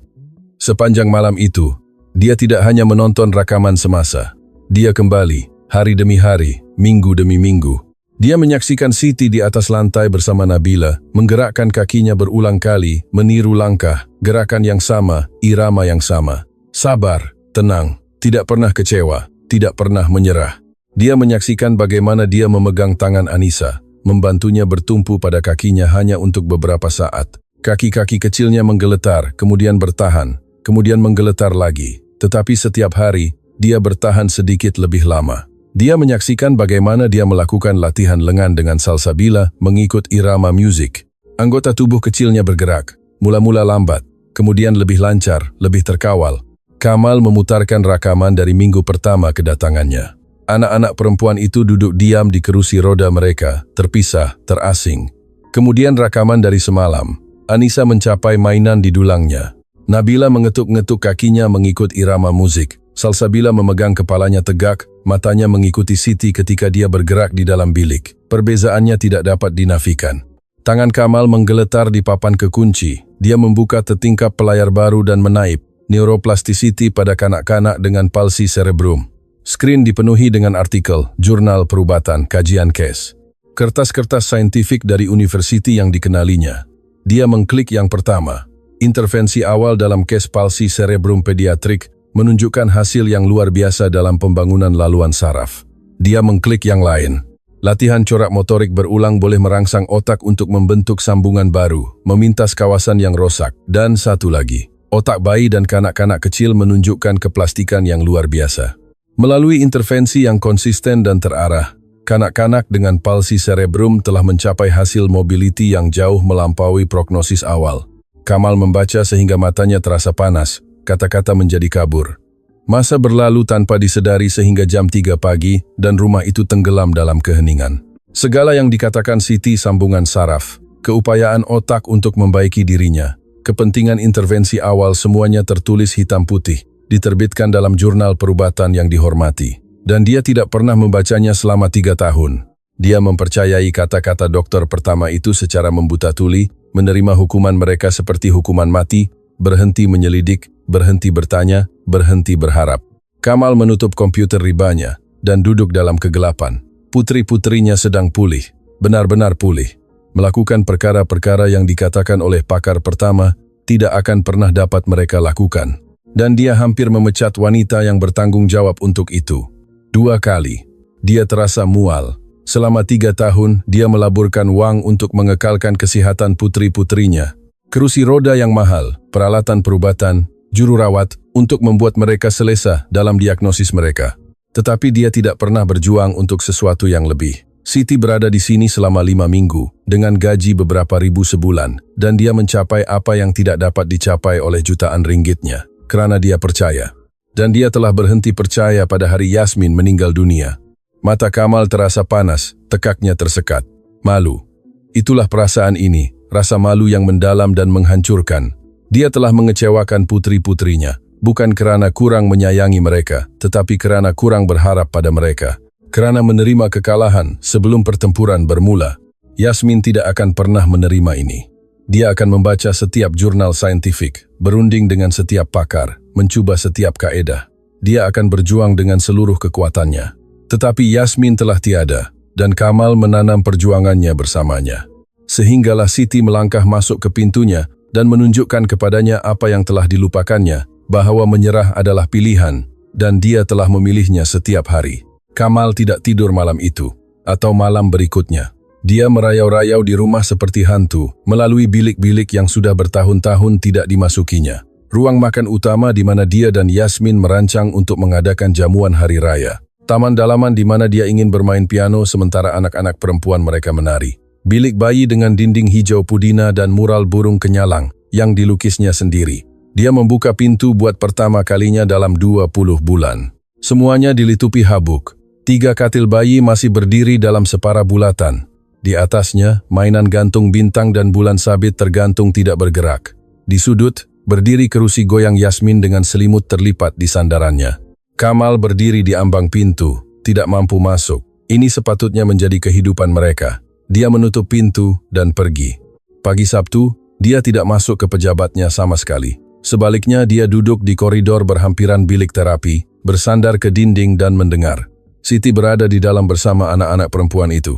Sepanjang malam itu, dia tidak hanya menonton rakaman semasa. Dia kembali, hari demi hari, minggu demi minggu. Dia menyaksikan Siti di atas lantai bersama Nabila, menggerakkan kakinya berulang kali, meniru langkah, gerakan yang sama, irama yang sama. Sabar, tenang, tidak pernah kecewa, tidak pernah menyerah. Dia menyaksikan bagaimana dia memegang tangan Anissa, membantunya bertumpu pada kakinya hanya untuk beberapa saat. Kaki-kaki kecilnya menggeletar, kemudian bertahan, kemudian menggeletar lagi. Tetapi setiap hari, dia bertahan sedikit lebih lama. Dia menyaksikan bagaimana dia melakukan latihan lengan dengan Salsabila mengikut irama musik. Anggota tubuh kecilnya bergerak, mula-mula lambat, kemudian lebih lancar, lebih terkawal. Kamal memutarkan rakaman dari minggu pertama kedatangannya. Anak-anak perempuan itu duduk diam di kerusi roda mereka, terpisah, terasing. Kemudian rakaman dari semalam. Anissa mencapai mainan di dulangnya. Nabila mengetuk-ngetuk kakinya mengikut irama musik. Salsabila memegang kepalanya tegak, matanya mengikuti Siti ketika dia bergerak di dalam bilik. Perbezaannya tidak dapat dinafikan. Tangan Kamal menggeletar di papan kekunci. Dia membuka tetingkap pelayar baru dan menaip neuroplasticity pada kanak-kanak dengan palsi cerebrum. Skrin dipenuhi dengan artikel, jurnal perubatan, kajian case. Kertas-kertas saintifik dari universiti yang dikenalinya. Dia mengklik yang pertama. Intervensi awal dalam case palsi cerebrum pediatrik menunjukkan hasil yang luar biasa dalam pembangunan laluan saraf. Dia mengklik yang lain. Latihan corak motorik berulang boleh merangsang otak untuk membentuk sambungan baru, memintas kawasan yang rosak, dan satu lagi. Otak bayi dan kanak-kanak kecil menunjukkan keplastikan yang luar biasa. Melalui intervensi yang konsisten dan terarah, kanak-kanak dengan palsi cerebrum telah mencapai hasil mobility yang jauh melampaui prognosis awal. Kamal membaca sehingga matanya terasa panas. Kata-kata menjadi kabur. Masa berlalu tanpa disedari sehingga jam 3 pagi dan rumah itu tenggelam dalam keheningan. Segala yang dikatakan Siti sambungan saraf, keupayaan otak untuk membaiki dirinya, kepentingan intervensi awal semuanya tertulis hitam putih, diterbitkan dalam jurnal perubatan yang dihormati. Dan dia tidak pernah membacanya selama 3 tahun. Dia mempercayai kata-kata dokter pertama itu secara membuta tuli, menerima hukuman mereka seperti hukuman mati, berhenti menyelidik, berhenti bertanya, berhenti berharap. Kamal menutup komputer ribanya dan duduk dalam kegelapan. Putri-putrinya sedang pulih, benar-benar pulih. Melakukan perkara-perkara yang dikatakan oleh pakar pertama tidak akan pernah dapat mereka lakukan. Dan dia hampir memecat wanita yang bertanggung jawab untuk itu. 2 kali. Dia terasa mual. Selama 3 tahun, dia melaburkan uang untuk mengekalkan kesehatan putri-putrinya. Kerusi roda yang mahal, peralatan perubatan, juru rawat untuk membuat mereka selesa dalam diagnosis mereka. Tetapi dia tidak pernah berjuang untuk sesuatu yang lebih. Siti berada di sini selama 5 minggu, dengan gaji beberapa ribu sebulan, dan dia mencapai apa yang tidak dapat dicapai oleh jutaan ringgitnya, karena dia percaya. Dan dia telah berhenti percaya pada hari Yasmin meninggal dunia. Mata Kamal terasa panas, tekaknya tersekat. Malu. Itulah perasaan ini. Rasa malu yang mendalam dan menghancurkan. Dia telah mengecewakan putri-putrinya, bukan karena kurang menyayangi mereka, tetapi karena kurang berharap pada mereka. Karena menerima kekalahan sebelum pertempuran bermula. Yasmin tidak akan pernah menerima ini. Dia akan membaca setiap jurnal saintifik, berunding dengan setiap pakar, mencoba setiap kaedah. Dia akan berjuang dengan seluruh kekuatannya. Tetapi Yasmin telah tiada, dan Kamal menanam perjuangannya bersamanya. sehinggalah Siti melangkah masuk ke pintunya dan menunjukkan kepadanya apa yang telah dilupakannya, bahwa menyerah adalah pilihan, dan dia telah memilihnya setiap hari. Kamal tidak tidur malam itu, atau malam berikutnya. Dia merayau-rayau di rumah seperti hantu, melalui bilik-bilik yang sudah bertahun-tahun tidak dimasukinya. Ruang makan utama di mana dia dan Yasmin merancang untuk mengadakan jamuan hari raya. Taman dalaman di mana dia ingin bermain piano sementara anak-anak perempuan mereka menari. Bilik bayi dengan dinding hijau pudina dan mural burung kenyalang yang dilukisnya sendiri. Dia membuka pintu buat pertama kalinya dalam 20 bulan. Semuanya dilitupi habuk. 3 katil bayi masih berdiri dalam separa bulatan. Di atasnya, mainan gantung bintang dan bulan sabit tergantung tidak bergerak. Di sudut, berdiri kerusi goyang Yasmin dengan selimut terlipat di sandarannya. Kamal berdiri di ambang pintu, tidak mampu masuk. Ini sepatutnya menjadi kehidupan mereka. Dia menutup pintu dan pergi. Pagi Sabtu, dia tidak masuk ke pejabatnya sama sekali. Sebaliknya, dia duduk di koridor berhampiran bilik terapi, bersandar ke dinding dan mendengar. Siti berada di dalam bersama anak-anak perempuan itu.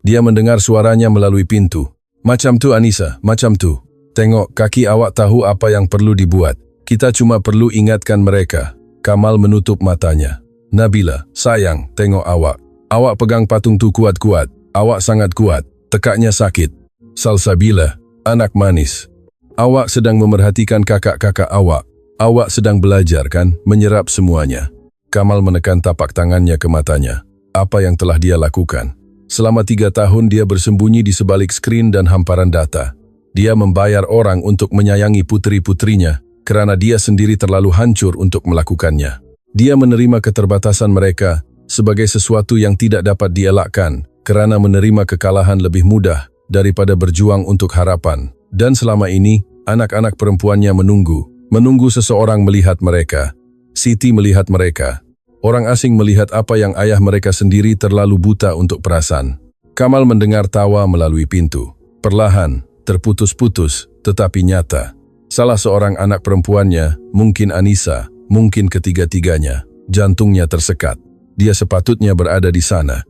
Dia mendengar suaranya melalui pintu. Macam tu Anissa, macam tu. Tengok, kaki awak tahu apa yang perlu dibuat. Kita cuma perlu ingatkan mereka. Kamal menutup matanya. Nabila, sayang, tengok awak. Awak pegang patung tu kuat-kuat. Awak sangat kuat. Tekaknya sakit. Salsabila, anak manis. Awak sedang memerhatikan kakak-kakak awak. Awak sedang belajar kan, menyerap semuanya. Kamal menekan tapak tangannya ke matanya. Apa yang telah dia lakukan? Selama 3 tahun dia bersembunyi di sebalik skrin dan hamparan data. Dia membayar orang untuk menyayangi putri-putrinya karena dia sendiri terlalu hancur untuk melakukannya. Dia menerima keterbatasan mereka sebagai sesuatu yang tidak dapat dielakkan karena menerima kekalahan lebih mudah daripada berjuang untuk harapan. Dan selama ini, anak-anak perempuannya menunggu seseorang melihat mereka. Siti melihat mereka. Orang asing melihat apa yang ayah mereka sendiri terlalu buta untuk perasan. Kamal mendengar tawa melalui pintu. Perlahan, terputus-putus, tetapi nyata. Salah seorang anak perempuannya, mungkin Anissa, mungkin ketiga-tiganya, jantungnya tersekat. Dia sepatutnya berada di sana.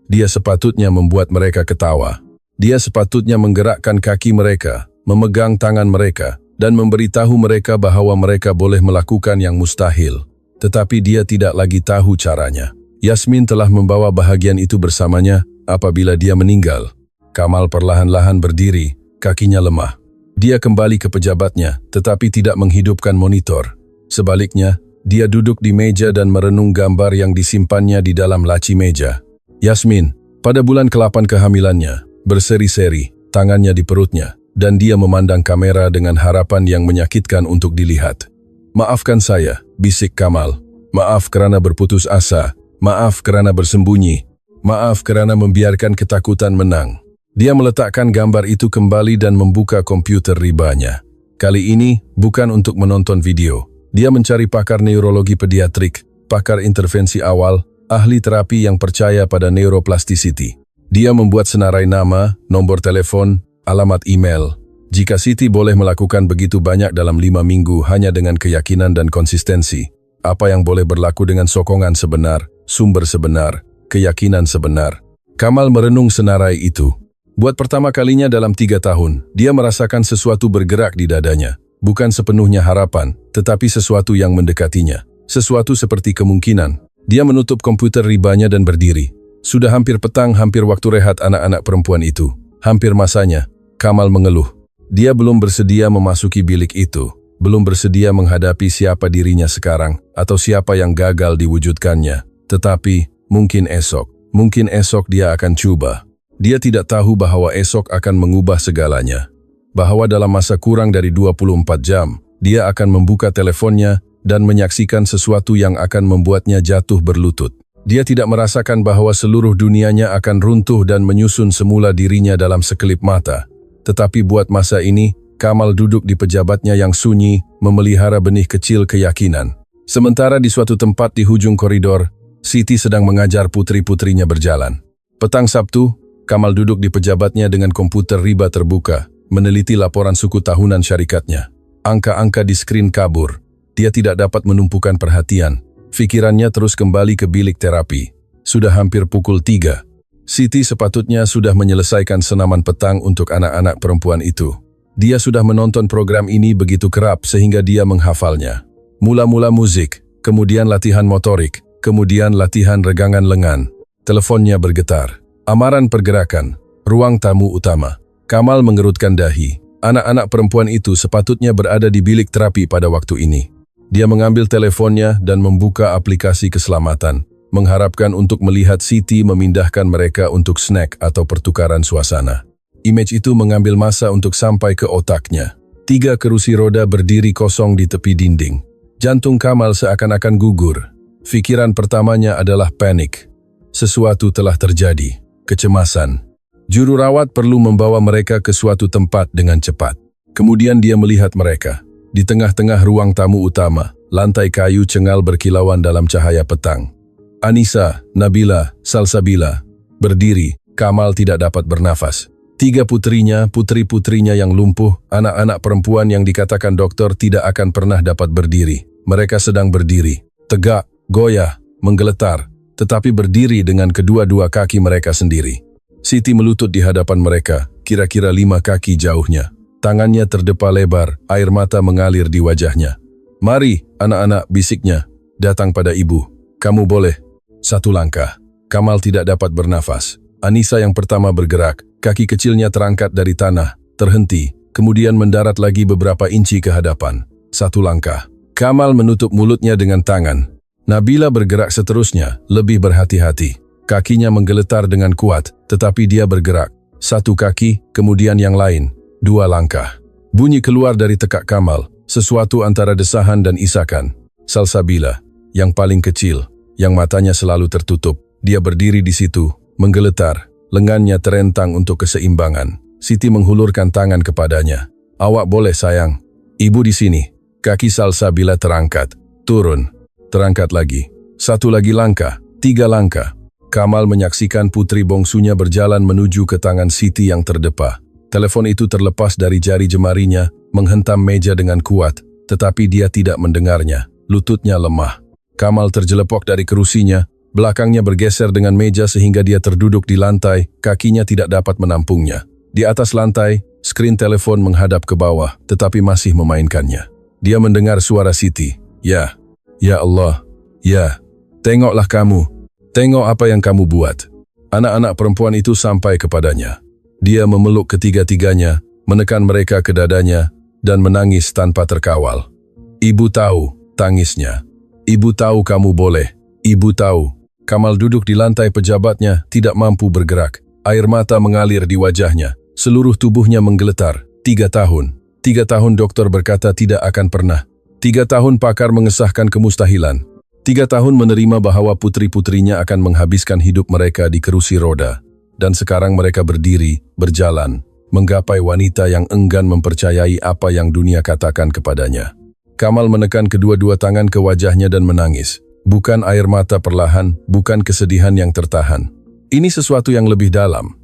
Dia sepatutnya membuat mereka ketawa. Dia sepatutnya menggerakkan kaki mereka, memegang tangan mereka, dan memberitahu mereka bahwa mereka boleh melakukan yang mustahil. Tetapi dia tidak lagi tahu caranya. Yasmin telah membawa bahagian itu bersamanya apabila dia meninggal. Kamal perlahan-lahan berdiri, kakinya lemah. Dia kembali ke pejabatnya, tetapi tidak menghidupkan monitor. Sebaliknya, dia duduk di meja dan merenung gambar yang disimpannya di dalam laci meja. Yasmin, pada bulan ke-8 kehamilannya, berseri-seri, tangannya di perutnya, dan dia memandang kamera dengan harapan yang menyakitkan untuk dilihat. Maafkan saya, bisik Kamal. Maaf kerana berputus asa. Maaf kerana bersembunyi. Maaf kerana membiarkan ketakutan menang. Dia meletakkan gambar itu kembali dan membuka komputer ribanya. Kali ini bukan untuk menonton video. Dia mencari pakar neurologi pediatrik, pakar intervensi awal, ahli terapi yang percaya pada neuroplasticity. Dia membuat senarai nama, nomor telepon, alamat email. Jika Siti boleh melakukan begitu banyak dalam 5 minggu hanya dengan keyakinan dan konsistensi, apa yang boleh berlaku dengan sokongan sebenar, sumber sebenar, keyakinan sebenar? Kamal merenung senarai itu. Buat pertama kalinya dalam 3 tahun, dia merasakan sesuatu bergerak di dadanya. Bukan sepenuhnya harapan, tetapi sesuatu yang mendekatinya. Sesuatu seperti kemungkinan. Dia menutup komputer ribanya dan berdiri. Sudah hampir petang, hampir waktu rehat anak-anak perempuan itu. Hampir masanya. Kamal mengeluh. Dia belum bersedia memasuki bilik itu, belum bersedia menghadapi siapa dirinya sekarang, atau siapa yang gagal diwujudkannya. Tetapi, mungkin esok dia akan coba. Dia tidak tahu bahwa esok akan mengubah segalanya. Bahwa dalam masa kurang dari 24 jam, dia akan membuka teleponnya dan menyaksikan sesuatu yang akan membuatnya jatuh berlutut. Dia tidak merasakan bahwa seluruh dunianya akan runtuh dan menyusun semula dirinya dalam sekelip mata. Tetapi buat masa ini, Kamal duduk di pejabatnya yang sunyi, memelihara benih kecil keyakinan. Sementara di suatu tempat di hujung koridor, Siti sedang mengajar putri-putrinya berjalan. Petang Sabtu, Kamal duduk di pejabatnya dengan komputer riba terbuka, meneliti laporan suku tahunan syarikatnya. Angka-angka di skrin kabur. Dia tidak dapat menumpukan perhatian. Pikirannya terus kembali ke bilik terapi. Sudah hampir pukul 3. Siti sepatutnya sudah menyelesaikan senaman petang untuk anak-anak perempuan itu. Dia sudah menonton program ini begitu kerap sehingga dia menghafalnya. Mula-mula musik, kemudian latihan motorik, kemudian latihan regangan lengan. Teleponnya bergetar. Amaran pergerakan, ruang tamu utama. Kamal mengerutkan dahi. Anak-anak perempuan itu sepatutnya berada di bilik terapi pada waktu ini. Dia mengambil teleponnya dan membuka aplikasi keselamatan, mengharapkan untuk melihat Siti memindahkan mereka untuk snack atau pertukaran suasana. Image itu mengambil masa untuk sampai ke otaknya. 3 kerusi roda berdiri kosong di tepi dinding. Jantung Kamal seakan-akan gugur. Pikiran pertamanya adalah panik. Sesuatu telah terjadi. Kecemasan. Juru rawat perlu membawa mereka ke suatu tempat dengan cepat. Kemudian dia melihat mereka. Di tengah-tengah ruang tamu utama, lantai kayu cengal berkilauan dalam cahaya petang. Anissa, Nabila, Salsabila. Berdiri, Kamal tidak dapat bernafas. 3 putrinya, putri-putrinya yang lumpuh, anak-anak perempuan yang dikatakan dokter tidak akan pernah dapat berdiri. Mereka sedang berdiri, tegak, goyah, menggeletar, tetapi berdiri dengan kedua-dua kaki mereka sendiri. Siti melutut di hadapan mereka, kira-kira 5 kaki jauhnya. Tangannya terdepa lebar, air mata mengalir di wajahnya. "Mari, anak-anak," bisiknya. "Datang pada ibu. Kamu boleh." 1 langkah. Kamal tidak dapat bernafas. Anissa yang pertama bergerak, kaki kecilnya terangkat dari tanah, terhenti, kemudian mendarat lagi beberapa inci ke hadapan. 1 langkah. Kamal menutup mulutnya dengan tangan. Nabila bergerak seterusnya, lebih berhati-hati. Kakinya menggeletar dengan kuat, tetapi dia bergerak. 1 kaki, kemudian yang lain. 2 langkah. Bunyi keluar dari tekak Kamal, sesuatu antara desahan dan isakan. Salsabila, yang paling kecil, yang matanya selalu tertutup. Dia berdiri di situ, menggeletar, lengannya terentang untuk keseimbangan. Siti menghulurkan tangan kepadanya. "Awak boleh, sayang. Ibu di sini." Kaki Salsabila terangkat, turun, terangkat lagi. 1 lagi langkah, 3 langkah. Kamal menyaksikan putri bongsunya berjalan menuju ke tangan Siti yang terdepa. Telepon itu terlepas dari jari jemarinya, menghentam meja dengan kuat, tetapi dia tidak mendengarnya. Lututnya lemah. Kamal terjelepok dari kerusinya, belakangnya bergeser dengan meja sehingga dia terduduk di lantai, kakinya tidak dapat menampungnya. Di atas lantai, skrin telepon menghadap ke bawah, tetapi masih memainkannya. Dia mendengar suara Siti. Ya Allah, ya, tengoklah kamu. Tengok apa yang kamu buat." Anak-anak perempuan itu sampai kepadanya. Dia memeluk ketiga-tiganya, menekan mereka ke dadanya, dan menangis tanpa terkawal. "Ibu tahu," tangisnya. "Ibu tahu kamu boleh. Ibu tahu." Kamal duduk di lantai pejabatnya, tidak mampu bergerak. Air mata mengalir di wajahnya. Seluruh tubuhnya menggeletar. 3 tahun. 3 tahun dokter berkata tidak akan pernah. 3 tahun pakar mengesahkan kemustahilan. 3 tahun menerima bahwa putri-putrinya akan menghabiskan hidup mereka di kerusi roda. Dan sekarang mereka berdiri, berjalan, menggapai wanita yang enggan mempercayai apa yang dunia katakan kepadanya. Kamal menekan kedua-dua tangan ke wajahnya dan menangis. Bukan air mata perlahan, bukan kesedihan yang tertahan. Ini sesuatu yang lebih dalam.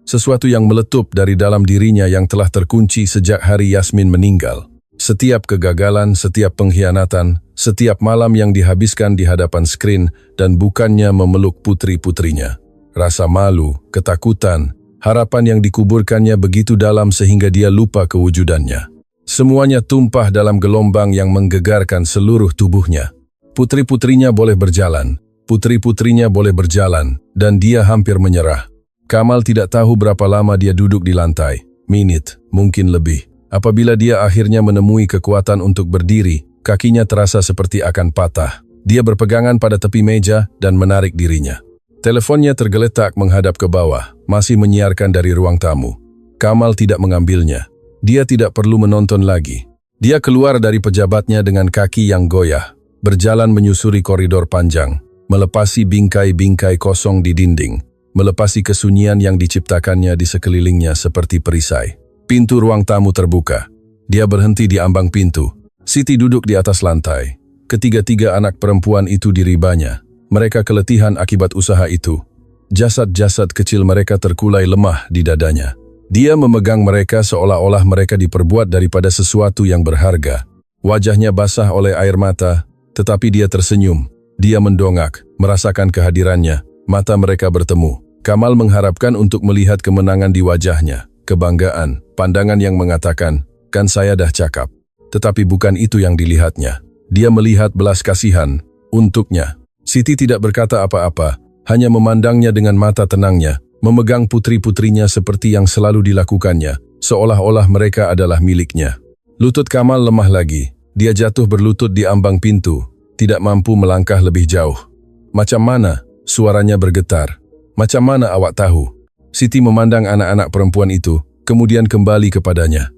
Sesuatu yang meletup dari dalam dirinya yang telah terkunci sejak hari Yasmin meninggal. Setiap kegagalan, setiap pengkhianatan, setiap malam yang dihabiskan di hadapan skrin dan bukannya memeluk putri-putrinya. Rasa malu, ketakutan, harapan yang dikuburkannya begitu dalam sehingga dia lupa kewujudannya. Semuanya tumpah dalam gelombang yang menggegarkan seluruh tubuhnya. Putri-putrinya boleh berjalan, putri-putrinya boleh berjalan, dan dia hampir menyerah. Kamal tidak tahu berapa lama dia duduk di lantai, menit, mungkin lebih. Apabila dia akhirnya menemui kekuatan untuk berdiri, kakinya terasa seperti akan patah. Dia berpegangan pada tepi meja dan menarik dirinya. Teleponnya tergeletak menghadap ke bawah, masih menyiarkan dari ruang tamu. Kamal tidak mengambilnya. Dia tidak perlu menonton lagi. Dia keluar dari pejabatnya dengan kaki yang goyah, berjalan menyusuri koridor panjang, melepasi bingkai-bingkai kosong di dinding, melepasi kesunyian yang diciptakannya di sekelilingnya seperti perisai. Pintu ruang tamu terbuka. Dia berhenti di ambang pintu. Siti duduk di atas lantai. Ketiga-tiga anak perempuan itu diribanya. Mereka keletihan akibat usaha itu. Jasad-jasad kecil mereka terkulai lemah di dadanya. Dia memegang mereka seolah-olah mereka diperbuat daripada sesuatu yang berharga. Wajahnya basah oleh air mata, tetapi dia tersenyum. Dia mendongak, merasakan kehadirannya. Mata mereka bertemu. Kamal mengharapkan untuk melihat kemenangan di wajahnya, kebanggaan, pandangan yang mengatakan, kan saya dah cakap. Tetapi bukan itu yang dilihatnya. Dia melihat belas kasihan untuknya. Siti tidak berkata apa-apa, hanya memandangnya dengan mata tenangnya, memegang putri-putrinya seperti yang selalu dilakukannya, seolah-olah mereka adalah miliknya. Lutut Kamal lemah lagi. Dia jatuh berlutut di ambang pintu, tidak mampu melangkah lebih jauh. Macam mana? Suaranya bergetar. Macam mana awak tahu? Siti memandang anak-anak perempuan itu, kemudian kembali kepadanya.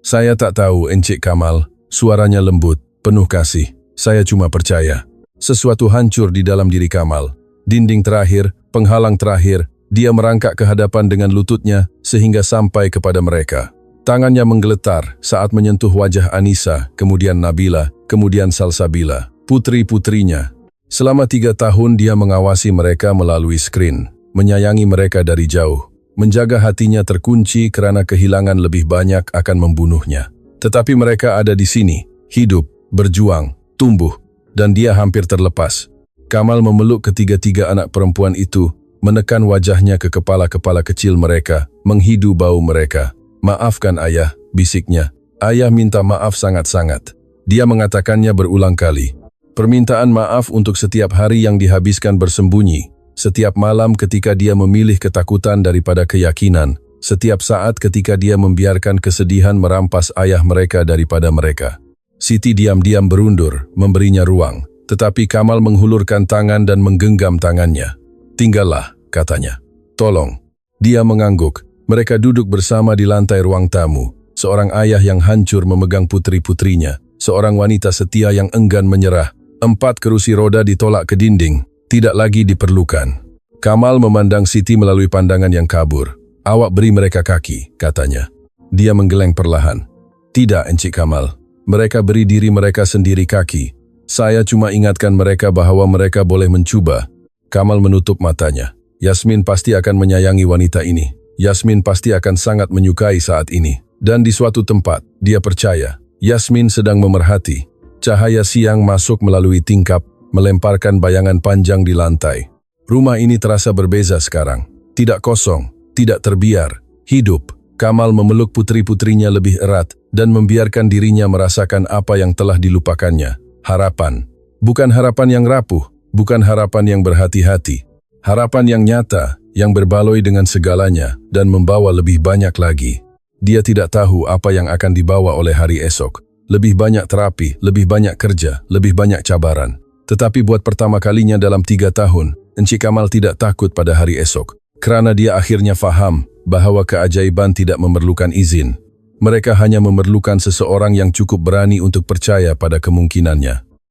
Saya tak tahu, Encik Kamal. Suaranya lembut, penuh kasih. Saya cuma percaya. Sesuatu hancur di dalam diri Kamal. Dinding terakhir, penghalang terakhir, dia merangkak ke hadapan dengan lututnya sehingga sampai kepada mereka. Tangannya menggeletar saat menyentuh wajah Anissa, kemudian Nabila, kemudian Salsabila, putri-putrinya. Selama 3 tahun dia mengawasi mereka melalui skrin, menyayangi mereka dari jauh, menjaga hatinya terkunci karena kehilangan lebih banyak akan membunuhnya. Tetapi mereka ada di sini, hidup, berjuang, tumbuh, dan dia hampir terlepas. Kamal memeluk ketiga-tiga anak perempuan itu, menekan wajahnya ke kepala-kepala kecil mereka, menghidu bau mereka. Maafkan ayah, bisiknya. Ayah minta maaf sangat-sangat. Dia mengatakannya berulang kali. Permintaan maaf untuk setiap hari yang dihabiskan bersembunyi, setiap malam ketika dia memilih ketakutan daripada keyakinan, setiap saat ketika dia membiarkan kesedihan merampas ayah mereka daripada mereka. Siti diam-diam berundur, memberinya ruang, tetapi Kamal menghulurkan tangan dan menggenggam tangannya. Tinggallah, katanya. Tolong. Dia mengangguk. Mereka duduk bersama di lantai ruang tamu. Seorang ayah yang hancur memegang putri-putrinya. Seorang wanita setia yang enggan menyerah. 4 kerusi roda ditolak ke dinding. Tidak lagi diperlukan. Kamal memandang Siti melalui pandangan yang kabur. Awak beri mereka kaki, katanya. Dia menggeleng perlahan. Tidak, Encik Kamal. Mereka beri diri mereka sendiri kaki. Saya cuma ingatkan mereka bahwa mereka boleh mencuba. Kamal menutup matanya. Yasmin pasti akan menyayangi wanita ini. Yasmin pasti akan sangat menyukai saat ini. Dan di suatu tempat, dia percaya, Yasmin sedang memerhati. Cahaya siang masuk melalui tingkap, melemparkan bayangan panjang di lantai. Rumah ini terasa berbeza sekarang. Tidak kosong, tidak terbiar, hidup. Kamal memeluk putri-putrinya lebih erat dan membiarkan dirinya merasakan apa yang telah dilupakannya. Harapan. Bukan harapan yang rapuh, bukan harapan yang berhati-hati. Harapan yang nyata, yang berbaloi dengan segalanya dan membawa lebih banyak lagi. Dia tidak tahu apa yang akan dibawa oleh hari esok. Lebih banyak terapi, lebih banyak kerja, lebih banyak cabaran. Tetapi buat pertama kalinya dalam 3 tahun, Encik Kamal tidak takut pada hari esok. Kerana dia akhirnya faham bahwa keajaiban tidak memerlukan izin. Mereka hanya memerlukan seseorang yang cukup berani untuk percaya pada kemungkinannya.